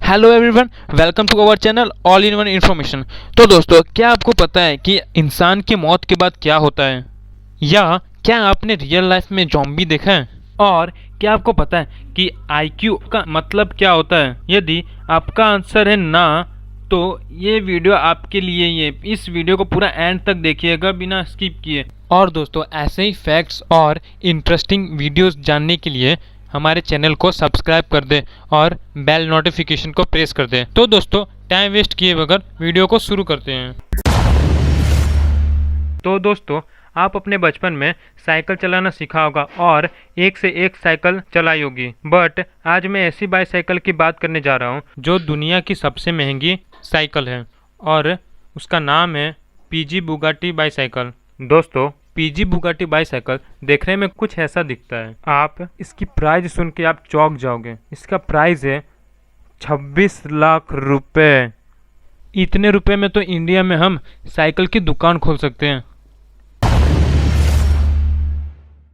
Hello everyone, welcome to our channel all in one information. तो दोस्तों, क्या आपको पता है कि इंसान की मौत के बाद क्या होता है, या क्या आपने रियल लाइफ में ज़ॉम्बी देखा है, और क्या आपको पता है कि आईक्यू का मतलब क्या होता है? यदि आपका आंसर है ना, तो ये वीडियो आपके लिए। ये इस वीडियो को पूरा एंड तक देखिएगा बिना स्किप किए। और दोस्तों, ऐसे ही फैक्ट्स और इंटरेस्टिंग वीडियोस जानने के लिए हमारे चैनल को सब्सक्राइब कर दें और बेल नोटिफिकेशन को प्रेस कर दें। तो दोस्तों, टाइम वेस्ट किए बगैर वीडियो को शुरू करते हैं। तो दोस्तों, आप अपने बचपन में साइकिल चलाना सीखा होगा और एक से एक साइकिल चलाई होगी, बट आज मैं ऐसी बाईसाइकिल की बात करने जा रहा हूँ जो दुनिया की सबसे महंगी साइकिल है, और उसका नाम है पीजी बुगाटी बाईसाइकिल। दोस्तों, पीजी बुगाटी बाईसाइकिल देखने में कुछ ऐसा दिखता है। आप इसकी प्राइस सुन के आप चौंक जाओगे। इसका प्राइस है 26 लाख रुपए। इतने रुपए में तो इंडिया में हम साइकिल की दुकान खोल सकते हैं।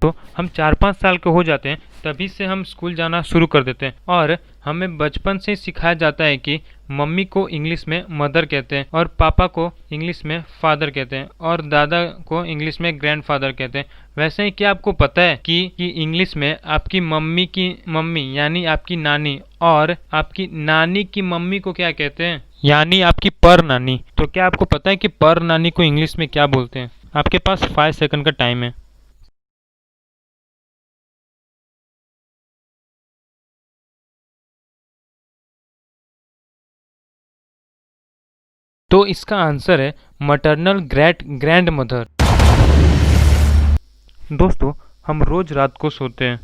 तो हम 4-5 साल के हो जाते हैं, तभी से हम स्कूल जाना शुरू कर देते हैं, और हमें बचपन से सिखाया जाता है कि मम्मी को इंग्लिश में मदर कहते हैं, और पापा को इंग्लिश में फादर कहते हैं, और दादा को इंग्लिश में ग्रैंडफादर कहते हैं। वैसे ही क्या आपको पता है कि इंग्लिश में आपकी मम्मी की मम्मी यानी आपकी नानी, और आपकी नानी की मम्मी को क्या कहते हैं, यानी आपकी पर नानी। तो क्या आपको पता है कि पर नानी को इंग्लिश में क्या बोलते हैं? आपके पास 5 सेकंड का टाइम है। तो इसका आंसर है मटरनल ग्रेट ग्रैंड मदर। दोस्तों, हम रोज रात को सोते हैं,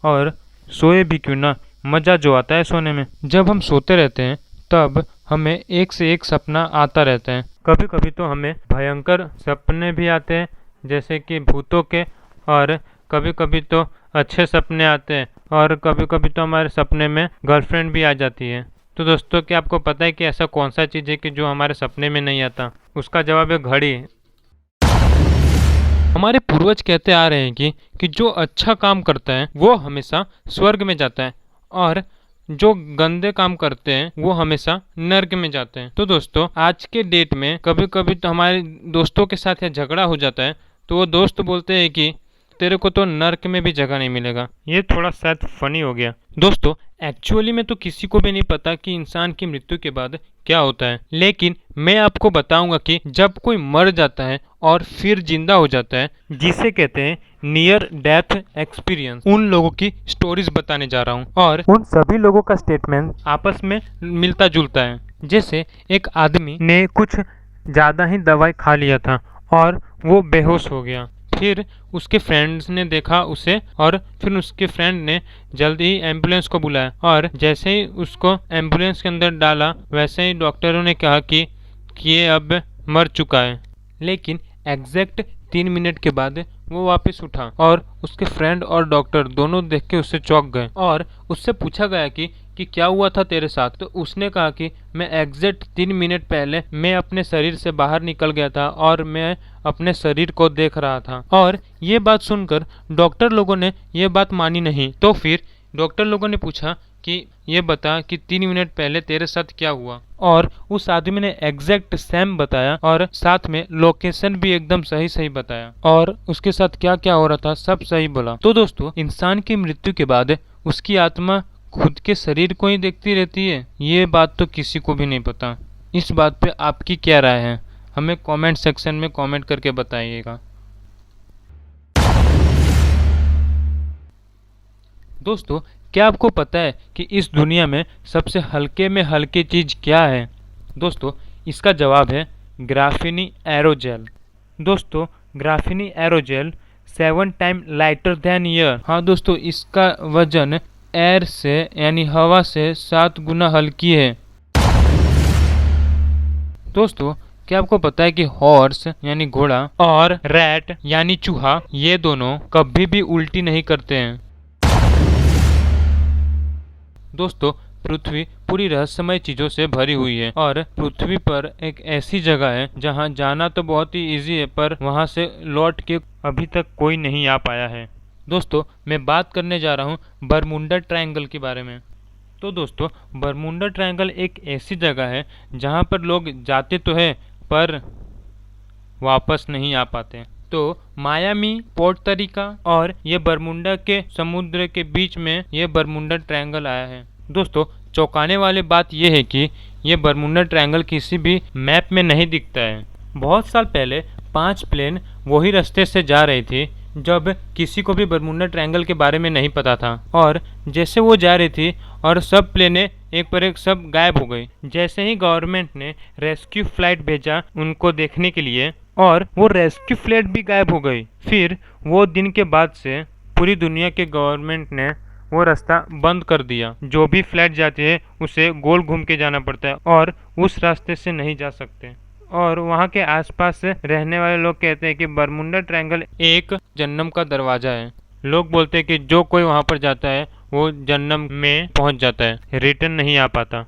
और सोए भी क्यों ना, मज़ा जो आता है सोने में। जब हम सोते रहते हैं तब हमें एक से एक सपना आता रहता है। कभी कभी तो हमें भयंकर सपने भी आते हैं, जैसे कि भूतों के, और कभी कभी तो अच्छे सपने आते हैं, और कभी कभी तो हमारे सपने में गर्लफ्रेंड भी आ जाती है। तो दोस्तों, क्या आपको पता है कि ऐसा कौन सा चीज़ है कि जो हमारे सपने में नहीं आता? उसका जवाब है घड़ी। हमारे पूर्वज कहते आ रहे हैं कि जो अच्छा काम करता है वो हमेशा स्वर्ग में जाता है, और जो गंदे काम करते हैं वो हमेशा नर्क में जाते हैं। तो दोस्तों, आज के डेट में कभी कभी तो हमारे दोस्तों के साथ या झगड़ा हो जाता है, तो वो दोस्त बोलते हैं कि तेरे को तो नर्क में भी जगह नहीं मिलेगा। ये थोड़ा शायद फनी हो गया। दोस्तों, एक्चुअली में तो किसी को भी नहीं पता कि इंसान की मृत्यु के बाद क्या होता है, लेकिन मैं आपको बताऊंगा कि जब कोई मर जाता है और फिर जिंदा हो जाता है, जिसे कहते हैं नियर डेथ एक्सपीरियंस, उन लोगों की स्टोरीज बताने जा रहा हूँ, और उन सभी लोगों का स्टेटमेंट आपस में मिलता जुलता है। जैसे एक आदमी ने कुछ ज़्यादा ही दवाई खा लिया था और वो बेहोश हो गया। फिर उसके फ्रेंड्स ने देखा उसे, और फिर उसके फ्रेंड ने जल्दी ही एम्बुलेंस को बुलाया, और जैसे ही उसको एम्बुलेंस के अंदर डाला, वैसे ही डॉक्टरों ने कहा कि ये अब मर चुका है। लेकिन एग्जैक्ट 3 मिनट के बाद वो वापस उठा, और उसके फ्रेंड और डॉक्टर दोनों देख के उससे चौंक गए, और उससे पूछा गया कि क्या हुआ था तेरे साथ? तो उसने कहा कि मैं एग्जैक्ट 3 मिनट पहले मैं अपने शरीर से बाहर निकल गया था, और मैं अपने शरीर को देख रहा था। और ये बात सुनकर डॉक्टर लोगों ने ये बात मानी नहीं। तो फिर डॉक्टर लोगों ने पूछा कि ये बता कि 3 मिनट पहले तेरे साथ क्या हुआ, और उस आदमी ने एग्जैक्ट सेम बताया, और साथ में लोकेशन भी एकदम सही सही बताया, और उसके साथ क्या क्या हो रहा था सब सही बोला। तो दोस्तों, इंसान की मृत्यु के बाद उसकी आत्मा खुद के शरीर को ही देखती रहती है, ये बात तो किसी को भी नहीं पता। इस बात पे आपकी क्या राय है? हमें कमेंट सेक्शन में कमेंट करके बताइएगा। दोस्तों, क्या आपको पता है कि इस दुनिया में सबसे हल्के में हल्की चीज़ क्या है? दोस्तों, इसका जवाब है ग्राफीनी एरोजेल। दोस्तों, graphene aerogel 7 time lighter than air. हाँ दोस्तों, इसका वजन एयर से यानी हवा से 7 गुना हल्की है। दोस्तों, क्या आपको पता है कि हॉर्स यानी घोड़ा और रैट यानी चूहा, ये दोनों कभी भी उल्टी नहीं करते हैं। दोस्तों, पृथ्वी पूरी रहस्यमय चीज़ों से भरी हुई है, और पृथ्वी पर एक ऐसी जगह है जहां जाना तो बहुत ही इजी है, पर वहां से लौट के अभी तक कोई नहीं आ पाया है। दोस्तों, मैं बात करने जा रहा हूं बरमुंडा ट्रायंगल के बारे में। तो दोस्तों बरमुंडा ट्रायंगल एक ऐसी जगह है जहाँ पर लोग जाते तो है पर वापस नहीं आ पाते। तो मायामी, पोर्टो रिको और ये बरमुंडा के समुद्र के बीच में ये बरमुंडा ट्रायंगल आया है। दोस्तों चौंकाने वाली बात यह है कि ये बरमुंडा ट्रायंगल किसी भी मैप में नहीं दिखता है। बहुत साल पहले 5 प्लेन वही रास्ते से जा रही थी जब किसी को भी बरमुंडा ट्रायंगल के बारे में नहीं पता था, और जैसे वो जा रही थी और सब प्लेनें एक पर एक सब गायब हो गई। जैसे ही गवर्नमेंट ने रेस्क्यू फ्लाइट भेजा उनको देखने के लिए, और वो रेस्क्यू फ्लाइट भी गायब हो गई। फिर वो दिन के बाद से पूरी दुनिया के गवर्नमेंट ने वो रास्ता बंद कर दिया। जो भी फ्लाइट जाती है उसे गोल घूम के जाना पड़ता है और उस रास्ते से नहीं जा सकते। और वहाँ के आसपास रहने वाले लोग कहते हैं कि बरमुंडा ट्रायंगल एक जन्नम का दरवाजा है। लोग बोलते हैं कि जो कोई वहाँ पर जाता है वो जन्नम में पहुँच जाता है, रिटर्न नहीं आ पाता।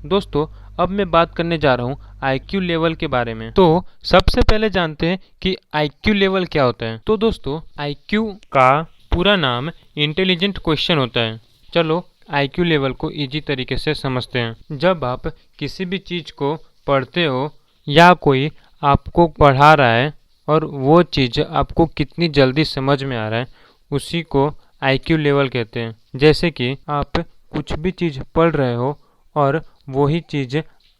दोस्तों अब मैं बात करने जा रहा हूँ IQ लेवल के बारे में। तो सबसे पहले जानते हैं कि IQ लेवल क्या होता है। तो दोस्तों IQ का पूरा नाम इंटेलिजेंट क्वेश्चन होता है। चलो IQ लेवल को इजी तरीके से समझते हैं। जब आप किसी भी चीज़ को पढ़ते हो या कोई आपको पढ़ा रहा है और वो चीज़ आपको कितनी जल्दी समझ में आ रहा है, उसी को IQ लेवल कहते हैं। जैसे कि आप कुछ भी चीज़ पढ़ रहे हो और वही चीज़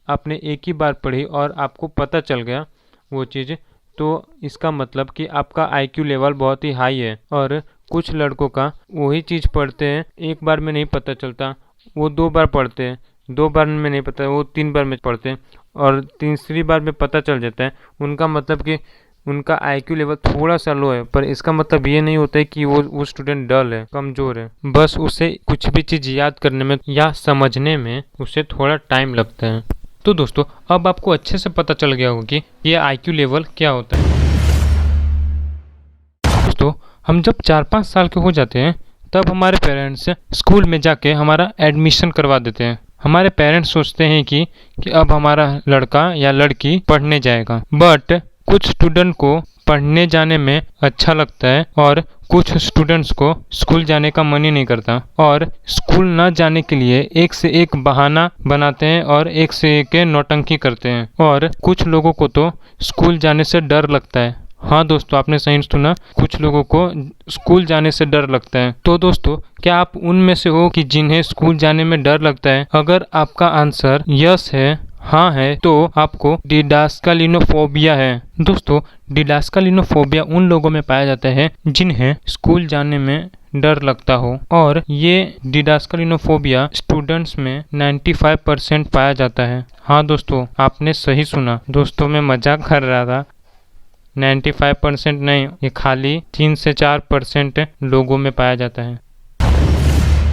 आपने एक ही बार पढ़ी और आपको पता चल गया वो चीज़, तो इसका मतलब कि आपका IQ लेवल बहुत ही हाई है। और कुछ लड़कों का वही चीज़ पढ़ते हैं, एक बार में नहीं पता चलता, वो 2 बार पढ़ते हैं, 2 बार में नहीं पता, वो 3 बार में पढ़ते हैं और तीसरी बार में पता चल जाता है। उनका मतलब कि उनका IQ लेवल थोड़ा सा लो है, पर इसका मतलब ये नहीं होता है कि वो स्टूडेंट डल है, कमज़ोर है। बस उसे कुछ भी चीज़ याद करने में या समझने में उसे थोड़ा टाइम लगता है। तो दोस्तों अब आपको अच्छे से पता चल गया होगा कि ये IQ लेवल क्या होता है। दोस्तों हम जब 4-5 साल के हो जाते हैं तब हमारे पेरेंट्स स्कूल में जाके हमारा एडमिशन करवा देते हैं। हमारे पेरेंट्स सोचते हैं कि अब हमारा लड़का या लड़की पढ़ने जाएगा, बट कुछ स्टूडेंट को पढ़ने जाने में अच्छा लगता है और कुछ स्टूडेंट्स को स्कूल जाने का मन ही नहीं करता, और स्कूल ना जाने के लिए एक से एक बहाना बनाते हैं और एक से एक नौटंकी करते हैं। और कुछ लोगों को तो स्कूल जाने से डर लगता है। हाँ दोस्तों आपने सही सुना, कुछ लोगों को स्कूल जाने से डर लगता है। तो दोस्तों क्या आप उनमें से हो कि जिन्हें स्कूल जाने में डर लगता है? अगर आपका आंसर यस है, हाँ है, तो आपको डिडास्कालिनोफोबिया है। दोस्तों डिडास्कालिनोफोबिया उन लोगों में पाया जाता है जिन्हें स्कूल जाने में डर लगता हो, और ये डिडास्कालिनोफोबिया स्टूडेंट्स में 95% पाया जाता है। हाँ दोस्तों आपने सही सुना। दोस्तों मैं मजाक कर रहा था, 95% नहीं, ये खाली 3 से 4% लोगों में पाया जाता है।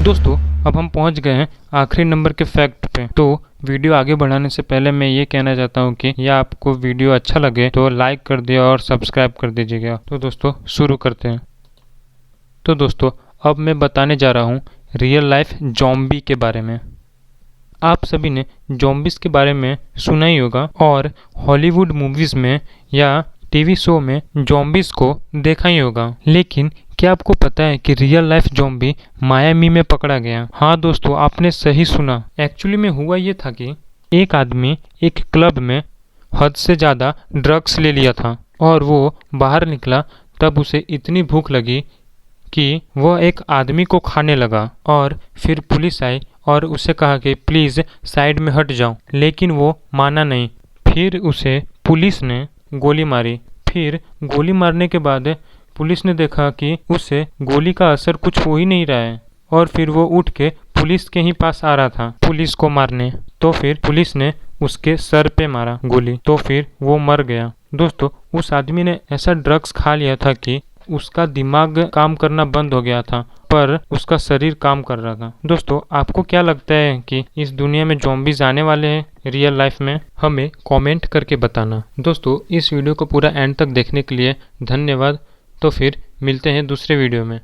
दोस्तों अब हम पहुंच गए हैं आखिरी नंबर के फैक्ट पे। तो वीडियो आगे बढ़ाने से पहले मैं ये कहना चाहता हूँ कि यह आपको वीडियो अच्छा लगे तो लाइक कर दिया और सब्सक्राइब कर दीजिएगा। तो दोस्तों शुरू करते हैं। तो दोस्तों अब मैं बताने जा रहा हूँ रियल लाइफ ज़ॉम्बी के बारे में। आप सभी ने ज़ॉम्बीज़ के बारे में सुना ही होगा और हॉलीवुड मूवीज़ में या टीवी शो में ज़ॉम्बीज़ को देखा ही होगा, लेकिन क्या आपको पता है कि रियल लाइफ ज़ॉम्बी मायामी में पकड़ा गया? हाँ दोस्तों आपने सही सुना। एक्चुअली में हुआ ये था कि एक आदमी एक क्लब में हद से ज़्यादा ड्रग्स ले लिया था और वो बाहर निकला तब उसे इतनी भूख लगी कि वह एक आदमी को खाने लगा, और फिर पुलिस आई और उसे कहा कि प्लीज़ साइड में हट जाओ, लेकिन वो माना नहीं। फिर उसे पुलिस ने गोली मारी। फिर गोली मारने के बाद पुलिस ने देखा कि उसे गोली का असर कुछ हो ही नहीं रहा है, और फिर वो उठ के पुलिस के ही पास आ रहा था पुलिस को मारने। तो फिर पुलिस ने उसके सर पे मारा गोली, तो फिर वो मर गया। दोस्तों उस आदमी ने ऐसा ड्रग्स खा लिया था कि उसका दिमाग काम करना बंद हो गया था, पर उसका शरीर काम कर रहा था। दोस्तों आपको क्या लगता है कि इस दुनिया में ज़ॉम्बीज़ आने वाले हैं रियल लाइफ में? हमें कमेंट करके बताना। दोस्तों इस वीडियो को पूरा एंड तक देखने के लिए धन्यवाद। तो फिर मिलते हैं दूसरे वीडियो में।